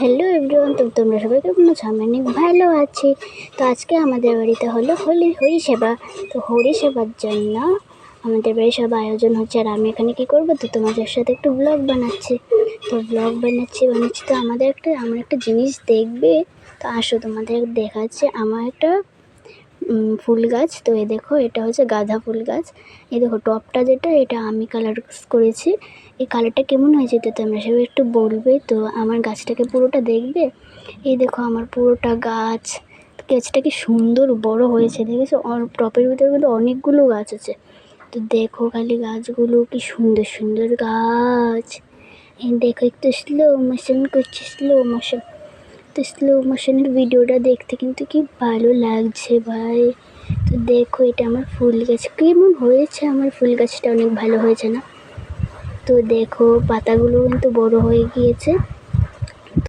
Hello everyone, তো তোমরা সবাই কেমন আছো? আমি অনেক ভালো আছি। তো আজকে আমাদের বাড়িতে হলো হরিসেবা। তো হরিসেবার জন্য আমাদের বাড়ির সব আয়োজন হচ্ছে, আর আমি এখানে কী করবো, তো তোমাদের সাথে একটু ব্লগ বানাচ্ছি। তো ব্লগ বানাচ্ছি তো আমার একটা জিনিস দেখবে। তো আসো তোমাদের দেখাচ্ছে আমার একটা ফুল গাছ। তো এ দেখো, এটা হচ্ছে গাঁদা ফুল গাছ। এই দেখো টপটা যেটা, এটা আমি কালার করেছি। এই কালারটা কেমন হয়েছে তো তোমরা সবাই একটু বলবে। তো আমার গাছটাকে পুরোটা দেখবে। এই দেখো আমার পুরোটা গাছটা কি সুন্দর বড় হয়েছে, দেখেছো? টপের ভিতরে কিন্তু অনেকগুলো গাছ আছে। তো দেখো খালি গাছগুলো কি সুন্দর সুন্দর গাছ। এই দেখো একটু স্লো মোশন করছে, তো স্লো মোশনের ভিডিওটা দেখতে কিন্তু কি ভালো লাগছে ভাই। তো দেখো এটা আমার ফুল গাছ, কেমন হয়েছে আমার ফুল গাছটা, অনেক ভালো হয়েছে না? তো দেখো পাতাগুলো কিন্তু বড় হয়ে গিয়েছে।